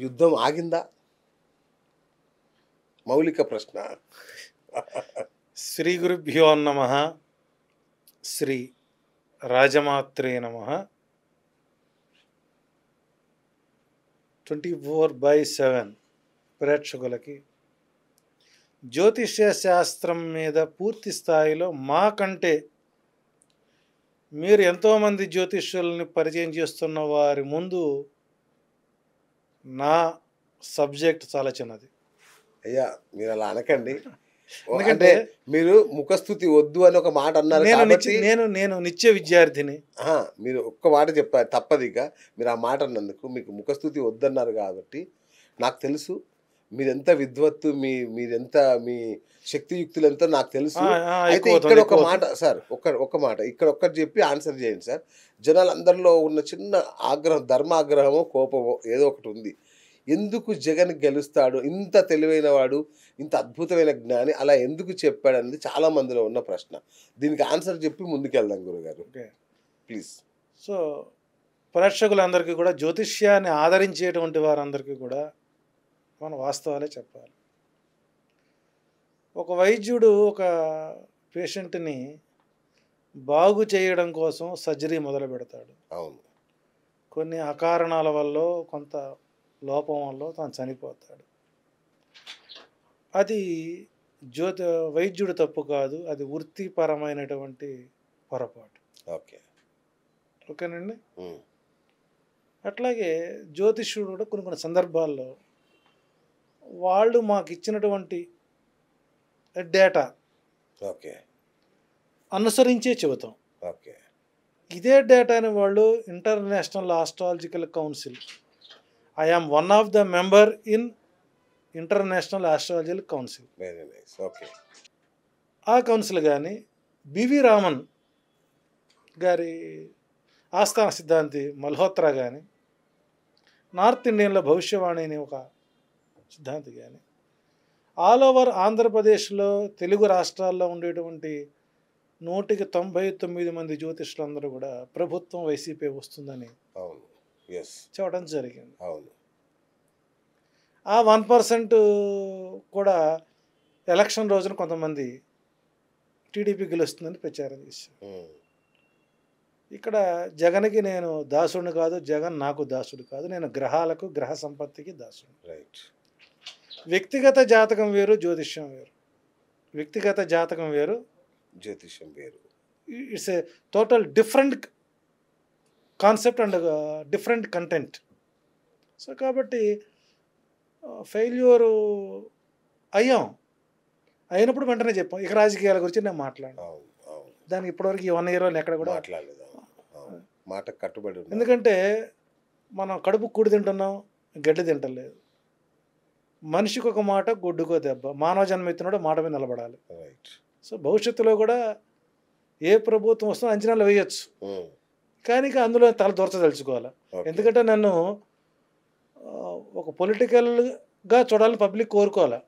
యుద్ధం ఆగిందా? మౌలిక ప్రశ్న. శ్రీ గురుభ్యో నమః. శ్రీ రాజమాత్రే నమః. 24/7 ప్రేక్షకులకి జ్యోతిష్య శాస్త్రం మీద పూర్తి స్థాయిలో మాకంటే మీరు ఎంతోమంది జ్యోతిష్యుల్ని పరిచయం చేస్తున్న వారి ముందు నా సబ్జెక్ట్ చాలా చిన్నది. అయ్యా మీరు అలా అనకండి. ఎందుకంటే మీరు ముఖస్థుతి వద్దు అని ఒక మాట అన్నారు కాబట్టి నేను నిత్య విద్యార్థిని. మీరు ఒక్క మాట చెప్పారు తప్పదిగా. మీరు ఆ మాట అన్నందుకు మీకు ముఖస్థుతి వద్దన్నారు కాబట్టి నాకు తెలుసు మీరెంత విద్వత్తు, మీరెంత మీ శక్తియుక్తులు ఎంతో నాకు తెలుసు. అయితే ఇక్కడ ఒక మాట సార్, ఒక్క మాట ఇక్కడ ఒక్కటి చెప్పి ఆన్సర్ చేయండి సార్. జనాలందరిలో ఉన్న చిన్న ఆగ్రహం, ధర్మాగ్రహమో కోపమో ఏదో ఒకటి ఉంది. ఎందుకు జగన్ గెలుస్తాడు, ఇంత తెలివైన వాడు, ఇంత అద్భుతమైన జ్ఞాని అలా ఎందుకు చెప్పాడు అనేది చాలా మందిలో ఉన్న ప్రశ్న. దీనికి ఆన్సర్ చెప్పి ముందుకెళ్దాం గురుగారు ప్లీజ్. సో ప్రేక్షకులందరికీ కూడా, జ్యోతిష్యాన్ని ఆదరించేటువంటి వారందరికీ కూడా మన వాస్తవాలే చెప్పాలి. ఒక వైద్యుడు ఒక పేషెంట్ని బాగు చేయడం కోసం సర్జరీ మొదలు పెడతాడు. అవును. కొన్ని అకారణాల వల్ల, కొంత లోపం వల్ల తాను చనిపోతాడు. అది వైద్యుడు తప్పు కాదు, అది వృత్తిపరమైనటువంటి పొరపాటు. ఓకేనండి. అట్లాగే జ్యోతిష్యుడు కూడా కొన్ని సందర్భాల్లో వాళ్ళు మాకు ఇచ్చినటువంటి డేటా అనుసరించే చెబుతాం. ఇదే డేటాని వాళ్ళు international astrological council, I am one of the member in international astrological council, ఆ కౌన్సిల్ కానీ బివి రామన్ గారి ఆస్థాన సిద్ధాంతి మల్హోత్రా కానీ, నార్త్ ఇండియన్లో భవిష్యవాణి అని ఒక సిద్ధాంతి కానీ, ఆల్ ఓవర్ ఆంధ్రప్రదేశ్లో తెలుగు రాష్ట్రాల్లో ఉండేటువంటి 199 మంది జ్యోతిష్యులందరూ కూడా ప్రభుత్వం వైసీపీ వస్తుందని చెప్పడం జరిగింది. ఆ 1% కూడా ఎలక్షన్ రోజున కొంతమంది టీడీపీ గెలుస్తుందని ప్రచారం చేశారు. ఇక్కడ జగన్కి నేను దాసుడిని కాదు, జగన్ నాకు దాసుడు కాదు, నేను గ్రహాలకు, గ్రహ సంపత్తికి దాసుడు. వ్యక్తిగత జాతకం వేరు, జ్యోతిష్యం వేరు. వ్యక్తిగత జాతకం వేరు, జ్యోతిష్యం వేరు. It's a total different concept and different content. So కాబట్టి ఫెయిల్యూరు అయినప్పుడు వెంటనే చెప్పాం. ఇక రాజకీయాల గురించి నేను మాట్లాడాను. దానికి ఇప్పటివరకు ఈ 1 year ఎక్కడ కూడా మాట్లాడలేదు. మాట కట్టుబడి. ఎందుకంటే మనం కడుపు కూడి తింటున్నాం, గడ్డి తింటలేదు. మనిషికి ఒక మాట, గొడ్డుకో దెబ్బ. మానవ జన్మ ఎత్తినోడు మాట మీద నిలబడాలి. సో భవిష్యత్తులో కూడా ఏ ప్రభుత్వం వస్తుందో అంచనాలు వేయచ్చు, కానీ అందులో తల దూర్చదలుచుకోవాలి. ఎందుకంటే నన్ను ఒక పొలిటికల్గా చూడాలని పబ్లిక్ కోరుకోవాలి.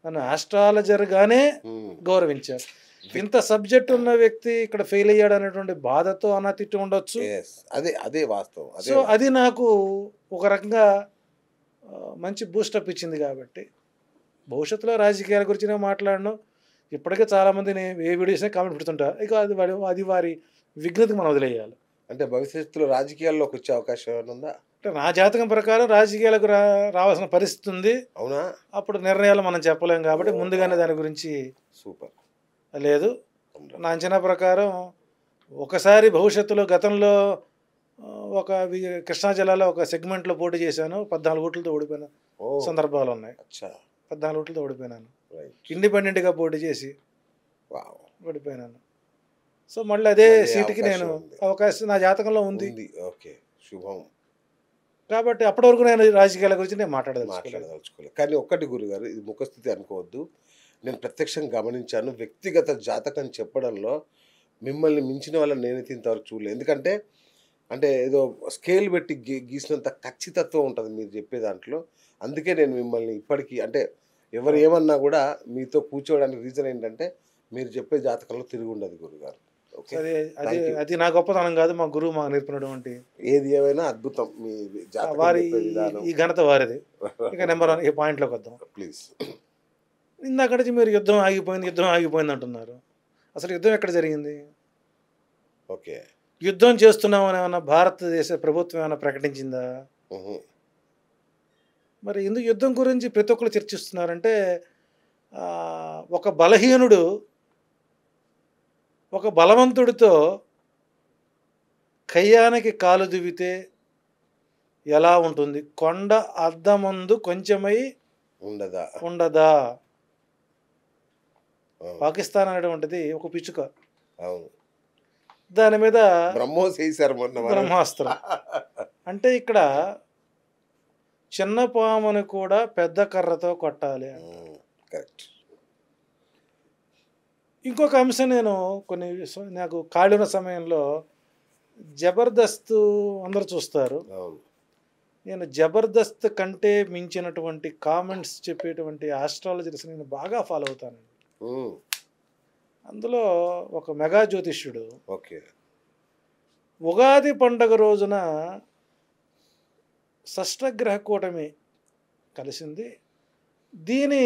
నన్ను ఆస్ట్రాలజర్గానే గౌరవించారు. ఇంత సబ్జెక్ట్ ఉన్న వ్యక్తి ఇక్కడ ఫెయిల్ అయ్యాడు అనేటువంటి బాధతో అన్నతిట్టు ఉండొచ్చు. అదే వాస్తవం. సో అది నాకు ఒక రకంగా మంచి బూస్టప్ ఇచ్చింది. కాబట్టి భవిష్యత్తులో రాజకీయాల గురించి నేను మాట్లాడను. ఇప్పటికే చాలామంది నేను ఏ వీడియోస్నే కామెంట్ పెడుతుంటా. ఇక అది వారి విఘ్నతకి మనం వదిలేయాలి. అంటే భవిష్యత్తులో రాజకీయాల్లోకి వచ్చే అవకాశం ఏమైనా ఉందా? అంటే నా జాతకం ప్రకారం రాజకీయాలకు రావాల్సిన పరిస్థితి ఉంది. అవునా? అప్పుడు నిర్ణయాలు మనం చెప్పలేం కాబట్టి ముందుగానే దాని గురించి సూపర్ లేదు. నా అంచనా ప్రకారం ఒకసారి భవిష్యత్తులో, గతంలో ఒక కృష్ణా జిల్లాలో ఒక సెగ్మెంట్లో పోటీ చేశాను, 14 ఓట్లతో ఓడిపోయిన సందర్భాలు ఉన్నాయి. 14 ఓట్లతో ఓడిపోయినాను. ఇండిపెండెంట్గా పోటీ చేసి ఓడిపోయినాను. సో మళ్ళీ అదే సీటుకి నేను అవకాశం నా జాతకంలో ఉంది. శుభం. కాబట్టి అప్పటి వరకు నేను రాజకీయాల గురించి నేను మాట్లాడదలుచుకోలేదు. కానీ ఒక్కటి గురుగారు, ఇది ముఖస్థితి అనుకోవద్దు, నేను ప్రత్యక్షంగా గమనించాను. వ్యక్తిగత జాతకం చెప్పడంలో మిమ్మల్ని మించిన వాళ్ళని నేనైతే ఇంతవరకు చూడలేదు. ఎందుకంటే ఏదో స్కేల్ పెట్టి గీసినంత ఖచ్చితత్వం ఉంటుంది మీరు చెప్పే దాంట్లో. అందుకే నేను మిమ్మల్ని ఇప్పటికీ ఎవరు ఏమన్నా కూడా మీతో కూర్చోవడానికి రీజన్ ఏంటంటే మీరు చెప్పే జాతకంలో తిరిగి ఉండదు గురుగారు. ఓకే. సరే అది థ్యాంక్ యూ. అది నా గొప్పతనం కాదు, మా గురువు మాకు నేర్పినటువంటి ఏది ఏమైనా అద్భుతం మీ జాతకం వారి చెప్పే విధానం. ఈ ఘనత వారిది. ఇక నెంబర్ 1 ఈ పాయింట్లోకి వద్దాం. ప్లీజ్. ఇందాక నుంచి మీరు యుద్ధం ఆగిపోయింది, యుద్ధం ఆగిపోయింది అంటున్నారు. అసలు యుద్ధం ఎక్కడ జరిగింది? ఓకే. యుద్ధం చేస్తున్నామని ఏమన్నా భారతదేశ ప్రభుత్వం ఏమైనా ప్రకటించిందా? ఉహు. మరి ఎందుకు యుద్ధం గురించి ప్రతి ఒక్కరు చర్చిస్తున్నారంటే ఒక బలహీనుడు ఒక బలవంతుడితో కయ్యానికి కాలు దువ్వితే ఎలా ఉంటుంది? కొండ అద్దమందు కొంచెమై ఉండదా? ఉండదా? అవును. పాకిస్తాన్ అనేటువంటిది ఒక పిచ్చుక, అవును. దాని మీద బ్రహ్మోస్ వేశారు మొన్న మనం. బ్రహ్మాస్త్రం. అంటే ఇక్కడ చిన్న పాముని కూడా పెద్ద కర్రతో కొట్టాలి అంట. కరెక్ట్. ఇంకొక అంశం నేను నాకు ఖాళీ ఉన్న సమయంలో జబర్దస్త్ అందరూ చూస్తారు. అవును. నేను జబర్దస్త్ కంటే మించినటువంటి కామెంట్స్ చెప్పేటువంటి ఆస్ట్రాలజర్స్ నేను బాగా ఫాలో అవుతాను. ఉమ్. అందులో ఒక మెగా జ్యోతిష్యుడు ఓకే. ఉగాది పండగ రోజున షష్టగ్రహ కూటమి కలిసింది. దీని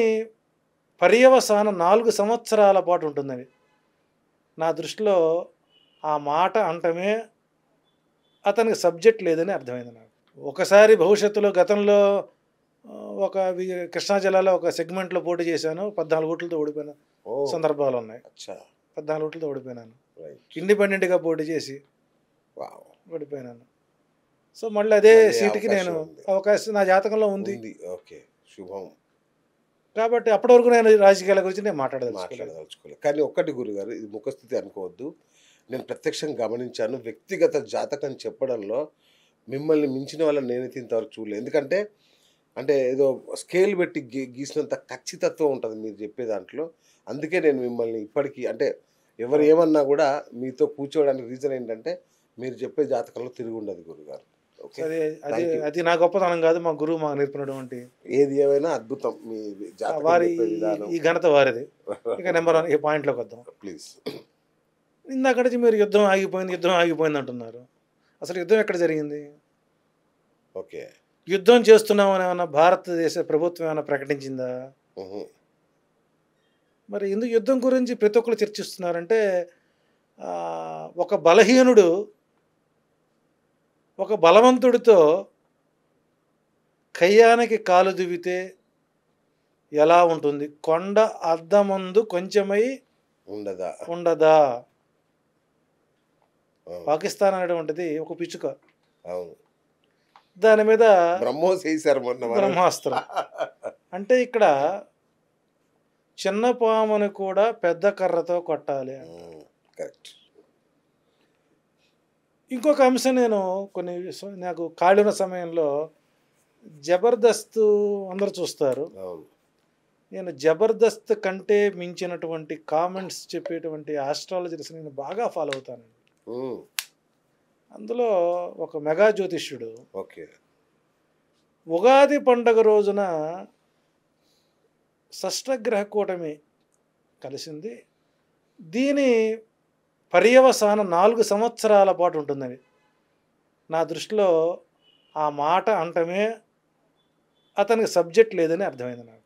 పర్యవసానం 4 సంవత్సరాల పాటు ఉంటుందని నా దృష్టిలో ఆ మాట అంటమే అతనికి సబ్జెక్ట్ లేదని అర్థమైంది నాకు. ఒకసారి భవిష్యత్తులో గతంలో కృష్ణా జిల్లాలో ఒక సెగ్మెంట్లో పోటీ చేశాను, 14 ఓట్లతో ఓడిపోయిన ఓ. సందర్భాలు ఉన్నాయి. అచ్చా. 14 ఓట్లతో ఓడిపోయినాను. రైట్. ఇండిపెండెంట్గా పోటీ చేసి వావ్. ఓడిపోయినాను. సో మళ్ళీ అదే మళ్ళీ సీటుకి నేను అవకాశం ఉంది. అవకాశం నా జాతకంలో ఉంది. ఉంది. ఓకే. శుభం. కాబట్టి అప్పటి వరకు నేను రాజకీయాల గురించి నేను మాట్లాడదలుచుకోలేదు. మాట్లాడదలుచుకోలేదు. కానీ ఒక్కటి గురుగారు, ఇది ముఖస్థితి అనుకోవద్దు. నేను ప్రత్యక్షంగా గమనించాను. వ్యక్తిగత జాతకం చెప్పడంలో మిమ్మల్ని మించిన వాళ్ళని నేనైతే ఇంతవరకు చూడలేదు. ఎందుకంటే అంటే ఏదో స్కేల్ పెట్టి గీసినంత ఖచ్చితత్వం ఉంటుంది మీరు చెప్పే దాంట్లో. అందుకే నేను మిమ్మల్ని ఇప్పటికీ అంటే ఎవరు ఏమన్నా కూడా మీతో కూర్చోవడానికి రీజన్ ఏంటంటే మీరు చెప్పే జాతకంలో తిరిగి ఉండదు గురుగారు. ఓకే. సరే థ్యాంక్ యూ. అది నా గొప్పతనం కాదు, మా గురువు మాకు నేర్పినటువంటి ఏది ఏమైనా అద్భుతం మీ జాతకం వారి చెప్పే విధానం. ఈ ఘనత వారిది. ఇక నెంబర్ 1 ఈ పాయింట్లోకి వద్దాం. ప్లీజ్. ఇందాక నుంచి మీరు యుద్ధం ఆగిపోయింది, యుద్ధం ఆగిపోయింది అంటున్నారు. అసలు యుద్ధం ఎక్కడ జరిగింది? ఓకే. యుద్ధం చేస్తున్నామని ఏమన్నా భారతదేశ ప్రభుత్వం ఏమైనా ప్రకటించిందా? ఉహు. మరి ఎందుకు యుద్ధం గురించి ప్రతి ఒక్కరు చర్చిస్తున్నారంటే ఒక బలహీనుడు ఒక బలవంతుడితో కయ్యానికి కాలు దువ్వితే ఎలా ఉంటుంది? కొండ అద్దమందు కొంచెమై ఉండదా? ఉండదా? అవును. పాకిస్తాన్ అనేటువంటిది ఒక పిచ్చుక, అవును. దాని మీద బ్రహ్మోస్ వేశారు మొన్న మనం. బ్రహ్మాస్త్రం. అంటే ఇక్కడ చిన్న పాముని కూడా పెద్ద కర్రతో కొట్టాలి అంట. కరెక్ట్. ఇంకొక అంశం నేను నాకు ఖాళీ ఉన్న సమయంలో జబర్దస్త్ అందరూ చూస్తారు. అవును. నేను జబర్దస్త్ కంటే మించినటువంటి కామెంట్స్ చెప్పేటువంటి ఆస్ట్రాలజర్స్ నేను బాగా ఫాలో అవుతాను. ఉమ్. అందులో ఒక మెగా జ్యోతిష్యుడు ఓకే. ఉగాది పండగ రోజున షష్టగ్రహ కూటమి కలిసింది. దీని పర్యవసానం 4 సంవత్సరాల పాటు ఉంటుందని నా దృష్టిలో ఆ మాట అంటమే అతనికి సబ్జెక్ట్ లేదని అర్థమైంది నాకు.